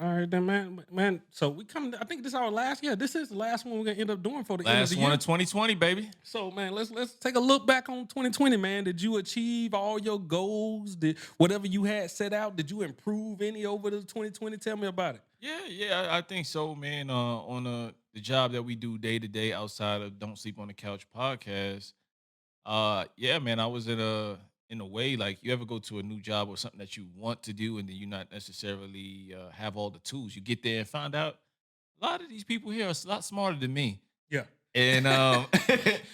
All right, then, man. So we come. I think this is our last. Yeah, this is the last one we're gonna end up doing for the end of the Last one year. of 2020, baby. So, man, let's take a look back on 2020, man. Did you achieve all your goals? Did whatever you had set out? Did you improve any over the 2020? Tell me about it. Yeah, I think so, man. On the job that we do day to day outside of Don't Sleep on the Couch podcast. Yeah, man, I was in a way like you ever go to a new job or something that you want to do, and then you not necessarily have all the tools. You get there and find out a lot of these people here are a lot smarter than me, Yeah. and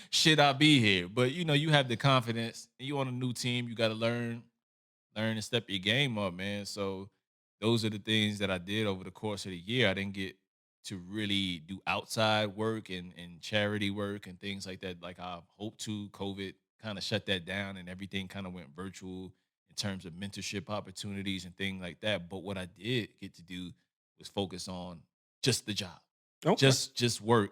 should I be here? But you have the confidence, and you on a new team. You got to learn and step your game up, man. So those are the things that I did over the course of the year. I didn't get to really do outside work and charity work and things like that, like I hoped to. COVID kind of shut that down and everything kind of went virtual in terms of mentorship opportunities and things like that. But what I did get to do was focus on just the job, Okay. just work.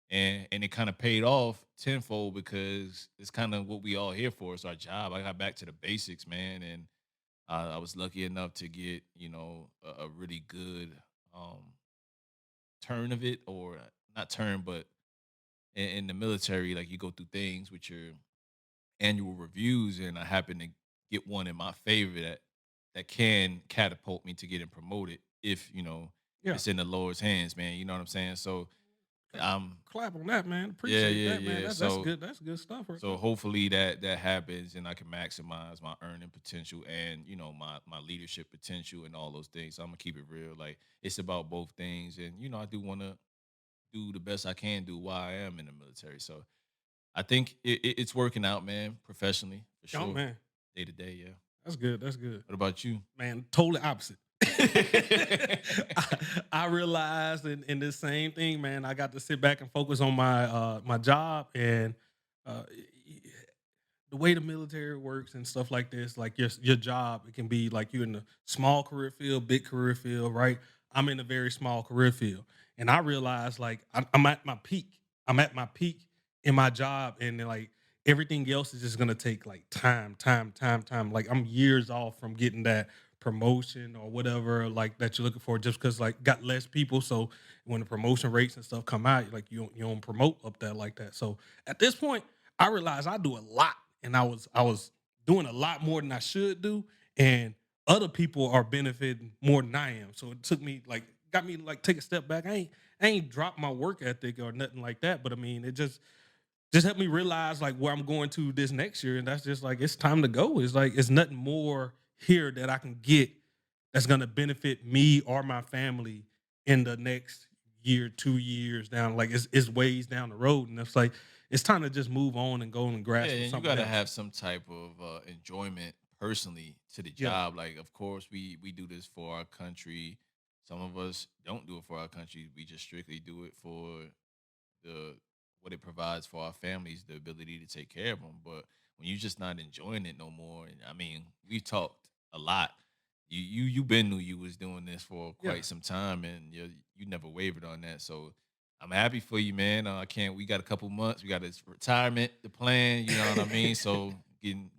And it kind of paid off tenfold because it's kind of what we all here for. It's our job. I got back to the basics, man, and I was lucky enough to get a really good um, turn of it, or not turn, but in the military, like you go through things with your annual reviews, and I happened to get one in my favor that can catapult me to getting promoted if Yeah. it's in the Lord's hands, man. You know what I'm saying? So um, Clap on that, man. yeah, Appreciate yeah, that, man. yeah. That's good. That's good stuff right So there. hopefully that happens and I can maximize my earning potential and my leadership potential and all those things. So I'm gonna keep it real. Like it's about both things, and I do want to do the best I can do while I am in the military. So I think it's working out, man. Professionally for Oh sure, man, day to day. Yeah. that's good. That's good. What about you? Man, totally opposite. I realized in this same thing, man. I got to sit back and focus on my job and uh, the way the military works and stuff like this. Like your job, it can be like you're in a small career field, big career field, right? I'm in a very small career field, and I realized like I'm at my peak. I'm at my peak in my job, and then, like everything else is just gonna take like time. Like I'm years off from getting that promotion or whatever like that you're looking for, just because like got less people. So when the promotion rates and stuff come out, like you don't promote up there like that. So at this point, I realized I do a lot, and I was doing a lot more than I should do, and other people are benefiting more than I am. So it took me like got me like take a step back. I ain't dropped my work ethic or nothing like that, but I mean it just helped me realize like where I'm going to this next year, and that's just like it's time to go. It's like it's nothing more here that I can get that's gonna benefit me or my family in the next year, 2 years down. Like it's ways down the road, and it's like it's time to just move on and go and Yeah, grasp for and you something got to else. have some type of enjoyment personally to the Yeah, job. Like, of course, we do this for our country. Some of us don't do it for our country. We just strictly do it for the what it provides for our families, the ability to take care of them. But when you're just not enjoying it no more, and I mean, we've talked a lot. You been knew you was doing this for yeah. quite some time, and you never wavered on that. So I'm happy for you, man. I can't. We got a couple months. We got this retirement to plan. You know what I mean? So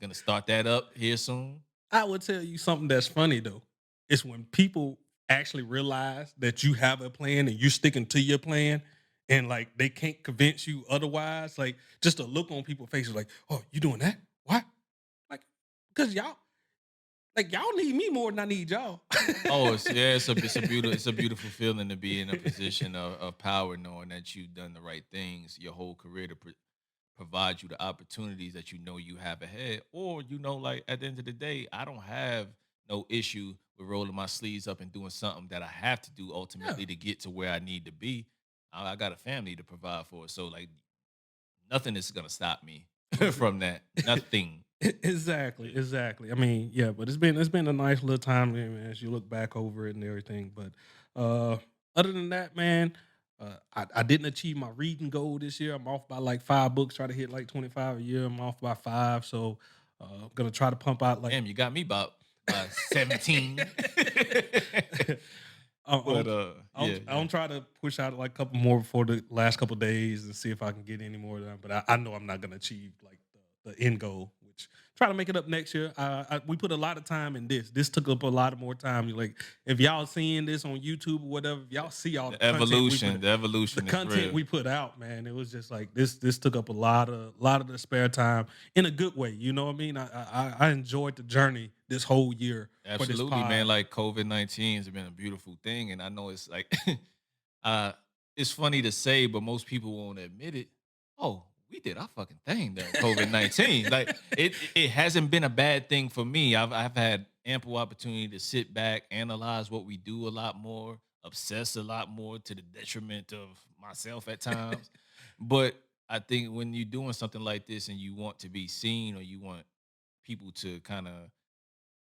gonna start that up here soon. I would tell you something that's funny though. It's when people actually realize that you have a plan and you're sticking to your plan, and like they can't convince you otherwise. Like just a look on people's faces, like, "Oh, you doing that? Why?" Like, because y'all need me more than I need y'all. Oh, it's a beautiful feeling to be in a position of power, knowing that you've done the right things your whole career to provide you the opportunities that you have ahead. Or like at the end of the day, I don't have no issue with rolling my sleeves up and doing something that I have to do Yeah. ultimately to get to where I need to be. I got a family to provide for, so like nothing is gonna stop me from that. Nothing. Exactly. I mean, yeah, but it's been a nice little time, man, as you look back over it and everything. But uh other than that, man, I didn't achieve my reading goal this year. I'm off by like 5 books, try to hit like 25 a year. I'm off by five. So I'm gonna try to pump out like Damn, you got me about by 17. I'm, I'm, But I'm, yeah, yeah. I'm try to push out like a couple more before the last couple days and see if I can get any more done. But I know I'm not gonna achieve like the end goal, which try to make it up next year. We put a lot of time in this. This took up a lot of more time. Like if y'all seeing this on YouTube or whatever, if y'all see all the content we put, The the evolution is content real. we put out, man, it was just like this took up a lot of the spare time in a good way. You know what I mean? I enjoyed the journey this whole year for this Absolutely, man. pod. Like COVID-19 has been a beautiful thing, and I know it's like, uh, it's funny to say, but most people won't admit it. Oh, we did our fucking thing during COVID-19. Like it hasn't been a bad thing for me. I've had ample opportunity to sit back, analyze what we do a lot more, obsess a lot more to the detriment of myself at times. But I think when you're doing something like this and you want to be seen or you want people to kind of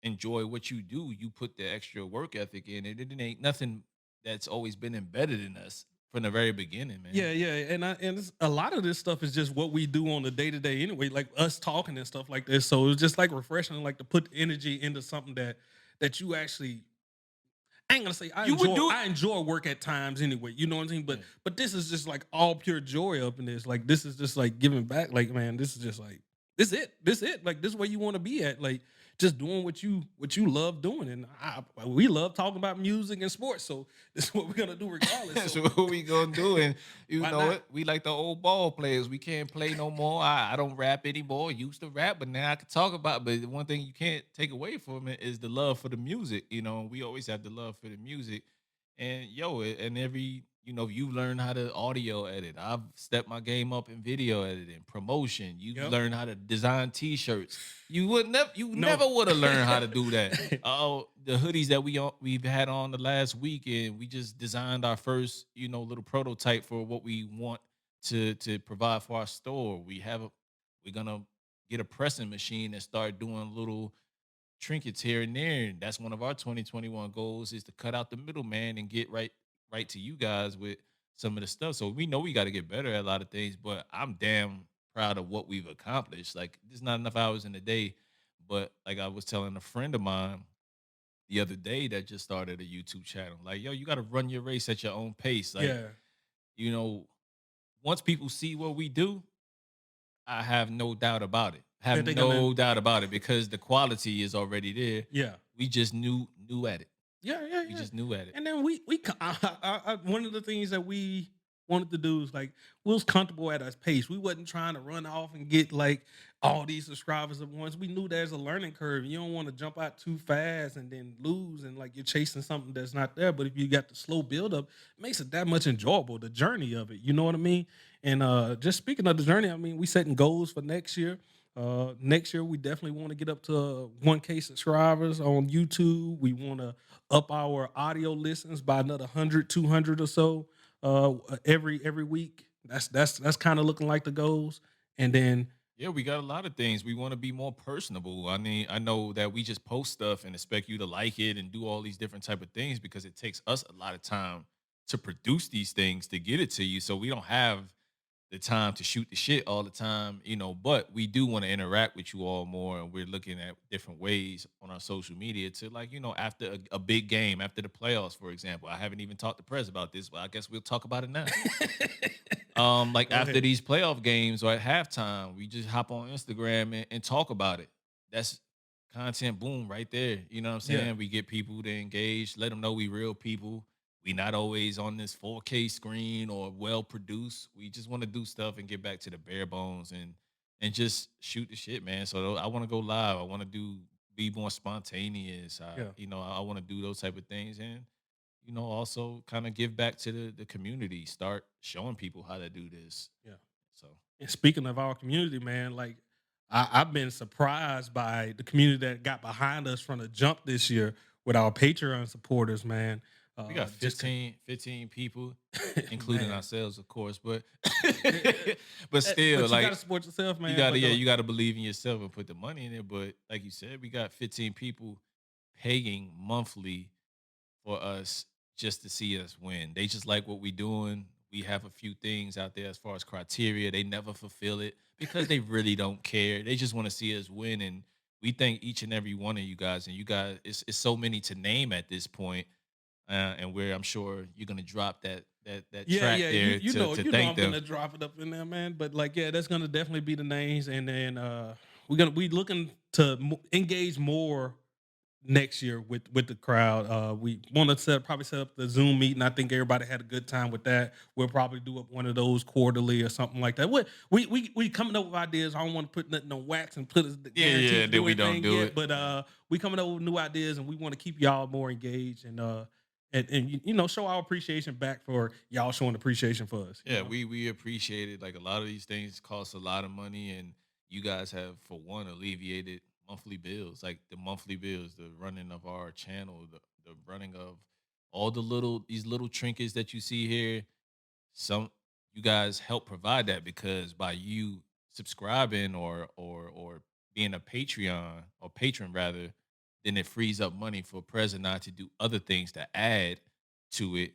enjoy what you do, you put the extra work ethic in it. It ain't nothing that's always been embedded in us from the very beginning, man. Yeah, yeah, and a lot of this stuff is just what we do on the day to day anyway, like us talking and stuff like this. So it's just like refreshing, like to put energy into something that you actually. I ain't gonna say I You would enjoy. do it. I enjoy work at times anyway. You know what I'm saying? But Yeah. but this is just like all pure joy up in this. Like this is just like giving back. Like man, this is just like this it. This it. Like this is where you want to be at. Like just doing what you love doing. And we love talking about music and sports. So this is what we're gonna do regardless. That's So what we gonna do. And you why know not? it. We like the old ball players. We can't play no more. I don't rap anymore. Used to rap, but now I can talk about it. But the one thing you can't take away from it is the love for the music. You know, we always have the love for the music. And and every you learn how to audio edit. I've stepped my game up in video editing, promotion. You Yep. learn how to design t-shirts. You No. never would have learned how to do that. Oh, the hoodies that we've had on the last week, and we just designed our first, little prototype for what we want to provide for our store. We're gonna get a pressing machine and start doing little trinkets here and there. And that's one of our 2021 goals is to cut out the middleman and get right to you guys with some of the stuff. So we know we got to get better at a lot of things, but I'm damn proud of what we've accomplished. Like there's not enough hours in the day, but like I was telling a friend of mine the other day that just started a YouTube channel, like, yo, you got to run your race at your own pace. Like, Yeah. you know, once people see what we do, I have no doubt about it. Have That they're gonna no doubt about it because the quality is already there. yeah. We just knew at it. Yeah, yeah, We yeah. just knew at it. And then one of the things that we wanted to do is like we was comfortable at our pace. We wasn't trying to run off and get like all these subscribers at once. We knew there's a learning curve. You don't want to jump out too fast and then lose and like you're chasing something that's not there. But if you got the slow build up, it makes it that much enjoyable, the journey of it. You know what I mean? And just speaking of the journey, I mean, we setting goals for next year. Next year, we definitely want to get up to 1K subscribers on YouTube. We want to up our audio listens by another 100, 200 or so every week. That's kind of looking like the goals. And then Yeah, we got a lot of things. We want to be more personable. I mean, I know that we just post stuff and expect you to like it and do all these different type of things because it takes us a lot of time to produce these things to get it to you. So we don't have the time to shoot the shit all the time, but we do want to interact with you all more. And we're looking at different ways on our social media to like, after a big game, after the playoffs, for example. I haven't even talked to Prez about this, but I guess we'll talk about it now. Like go after ahead. these playoff games or at halftime, we just hop on Instagram and talk about it. That's content boom right there. You know what I'm Yeah. saying? We get people to engage, let them know we real people. We not always on this 4K screen or well produced. We just want to do stuff and get back to the bare bones and just shoot the shit, man. So I want to go live. I want to be more spontaneous. Yeah. I want to do those type of things and also kind of give back to the community, start showing people how to do this. Yeah. So And speaking of our community, man, like I've been surprised by the community that got behind us from the jump this year with our Patreon supporters, man. we got Just 15 people, including man, ourselves, of course, but Eh, but still, but you got like to support yourself, you man. gotta, But yeah, you gotta believe in yourself and put the money in it. But like you said, we got 15 people paying monthly for us just to see us win. They just like what we doing. We have a few things out there as far as criteria. They never fulfill it because they really don't care. They just want to see us win. And we thank each and every one of you guys. And you guys, it's so many to name at this point. And where I'm sure you're gonna drop that yeah, track yeah, you there you to know to you know thank I'm them. gonna drop it up in there, man. But like, yeah, that's gonna definitely be the names, and then we looking to engage more next year with the crowd. We want to probably set up the Zoom meeting. I think everybody had a good time with that. We'll probably do up one of those quarterly or something like that. We coming up with ideas. I don't want to put nothing on wax and put us Yeah, yeah, guaranteed to that do we don't anything do yet. it. But we coming up with new ideas, and we want to keep y'all more engaged and show our appreciation back for y'all showing appreciation for us. You Yeah, know. we appreciate it. Like a lot of these things cost a lot of money, and you guys have, for one, alleviated monthly bills, like the monthly bills, the running of our channel, the running of all these little trinkets that you see here. Some You guys help provide that because by you subscribing or being a Patreon or patron rather, then it frees up money for President to do other things to add to it.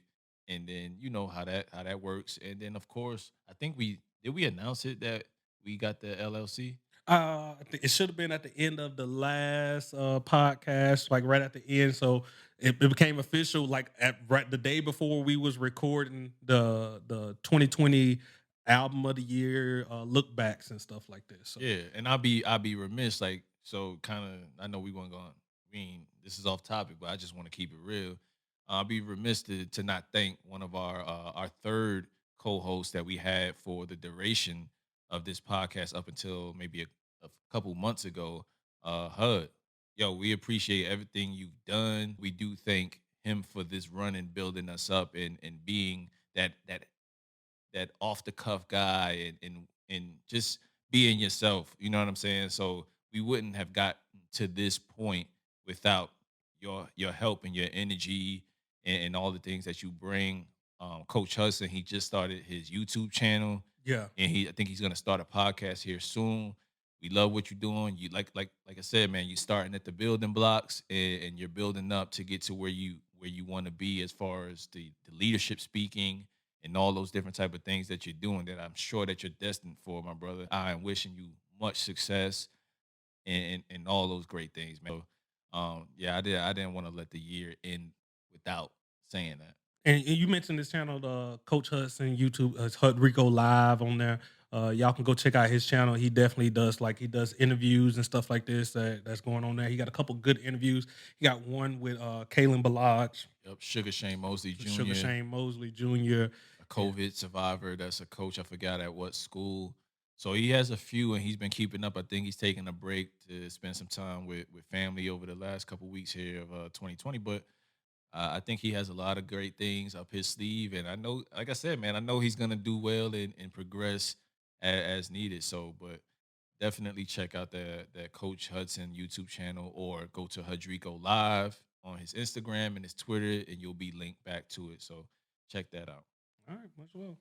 And then you know how that works. And then of course, I think we announce it that we got the LLC. I think it should have been at the end of the last podcast, like right at the end. So it became official, like at right the day before we was recording the 2020 album of the year look backs and stuff like this. So Yeah, and I'll be remiss, like, so kind of, I know we want to go on. I mean, this is off topic, but I just want to keep it real. I'll be remiss to not thank one of our third co-hosts that we had for the duration of this podcast up until maybe a couple months ago. HUD, yo, we appreciate everything you've done. We do thank him for this run and building us up and being that off the cuff guy and just being yourself. You know what I'm saying? So we wouldn't have got to this point without your help and your energy and all the things that you bring. Coach Hudson, he just started his YouTube channel, yeah. and I think he's gonna start a podcast here soon. We love what you're doing. You like I said, man, you're starting at the building blocks and you're building up to get to where you want to be as far as the leadership speaking and all those different type of things that you're doing that I'm sure that you're destined for, my brother. I am wishing you much success and all those great things, man. So, yeah, I didn't want to let the year end without saying that. And you mentioned this channel, Coach Hudson YouTube, Hud Rico Live on there. Y'all can go check out his channel. He definitely does he does interviews and stuff like this that's going on there. He got a couple good interviews. He got one with Kalen Balaj, Yep, Sugar Shane Mosley Sugar Jr., Shane Mosley Jr. a And COVID survivor that's a coach. I forgot at what school. So he has a few, and he's been keeping up. I think he's taking a break to spend some time with family over the last couple weeks here of 2020. But I think he has a lot of great things up his sleeve, and I know, like I said, man, I know he's gonna do well and progress as needed. So, but definitely check out that Coach Hudson YouTube channel or go to Hudrico Live on his Instagram and his Twitter, and you'll be linked back to it. So check that out. all right, much well.